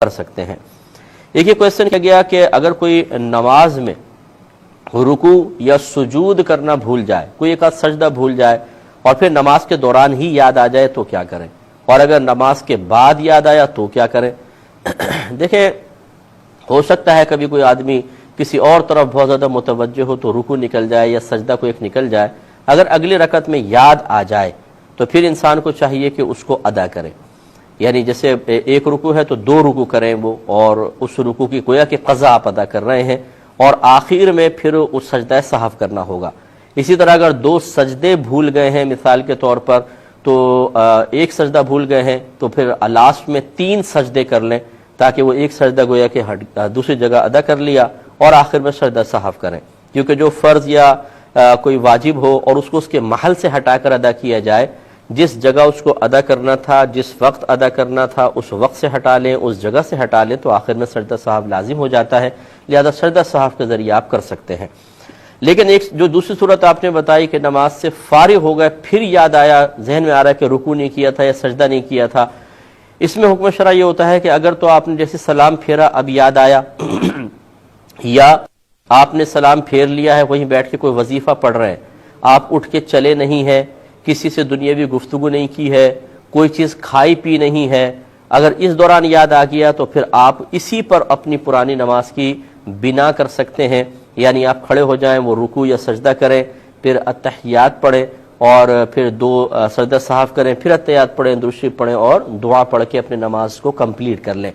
کر سکتے ہیں۔ ایک یہ کویسچن کیا گیا کہ اگر کوئی نماز میں رکوع یا سجود کرنا بھول جائے، کوئی ایک آدھ سجدہ بھول جائے اور پھر نماز کے دوران ہی یاد آ جائے تو کیا کریں، اور اگر نماز کے بعد یاد آیا تو کیا کریں؟ دیکھیں، ہو سکتا ہے کبھی کوئی آدمی کسی اور طرف بہت زیادہ متوجہ ہو تو رکوع نکل جائے یا سجدہ کو ایک نکل جائے، اگر اگلی رکعت میں یاد آ جائے تو پھر انسان کو چاہیے کہ اس کو ادا کرے، یعنی جیسے ایک رکوع ہے تو 2 رکوع کریں وہ، اور اس رکوع کی گویا کہ قضا آپ ادا کر رہے ہیں، اور آخر میں پھر اس سجدہ سہو کرنا ہوگا۔ اسی طرح اگر 2 سجدے بھول گئے ہیں مثال کے طور پر، تو ایک سجدہ بھول گئے ہیں تو پھر لاسٹ میں 3 سجدے کر لیں، تاکہ وہ ایک سجدہ گویا کہ دوسری جگہ ادا کر لیا اور آخر میں سجدہ سہو کریں، کیونکہ جو فرض یا کوئی واجب ہو اور اس کو اس کے محل سے ہٹا کر ادا کیا جائے، جس جگہ اس کو ادا کرنا تھا، جس وقت ادا کرنا تھا، اس وقت سے ہٹا لیں، اس جگہ سے ہٹا لیں تو آخر میں سجدہ سہو لازم ہو جاتا ہے، لہذا سجدہ سہو کے ذریعے آپ کر سکتے ہیں۔ لیکن ایک جو دوسری صورت آپ نے بتائی کہ نماز سے فارغ ہو گئے پھر یاد آیا، ذہن میں آ رہا ہے کہ رکوع نہیں کیا تھا یا سجدہ نہیں کیا تھا، اس میں حکم شرع یہ ہوتا ہے کہ اگر تو آپ نے جیسے سلام پھیرا اب یاد آیا یا آپ نے سلام پھیر لیا ہے وہیں بیٹھ کے کوئی وظیفہ پڑھ رہے ہیں، آپ اٹھ کے چلے نہیں ہیں، کسی سے دنیاوی گفتگو نہیں کی ہے، کوئی چیز کھائی پی نہیں ہے، اگر اس دوران یاد آ گیا تو پھر آپ اسی پر اپنی پرانی نماز کی بنا کر سکتے ہیں، یعنی آپ کھڑے ہو جائیں، وہ رکوع یا سجدہ کریں، پھر اتحیات پڑھیں اور پھر 2 سجدہ سہو کریں، پھر اتحیات پڑھیں، درود شریف پڑھیں اور دعا پڑھ کے اپنے نماز کو کمپلیٹ کر لیں۔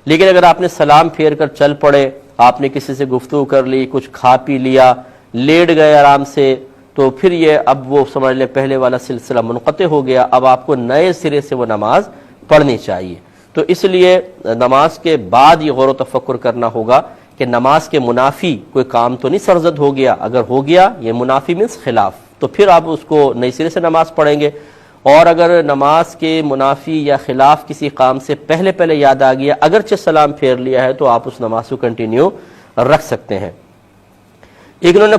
لیکن اگر آپ نے سلام پھیر کر چل پڑے، آپ نے کسی سے گفتگو کر لی، کچھ کھا پی لیا، لیٹ گئے آرام سے، تو پھر یہ اب وہ سمجھ لیں پہلے والا سلسلہ منقطع ہو گیا، اب آپ کو نئے سرے سے وہ نماز پڑھنی چاہیے۔ تو اس لیے نماز کے بعد یہ غور و تفکر کرنا ہوگا کہ نماز کے منافی کوئی کام تو نہیں سرزد ہو گیا، اگر ہو گیا یہ منافی مینس خلاف، تو پھر آپ اس کو نئے سرے سے نماز پڑھیں گے، اور اگر نماز کے منافی یا خلاف کسی کام سے پہلے یاد آ گیا اگرچہ سلام پھیر لیا ہے تو آپ اس نماز کو کنٹینیو رکھ سکتے ہیں۔ ایک انہوں نے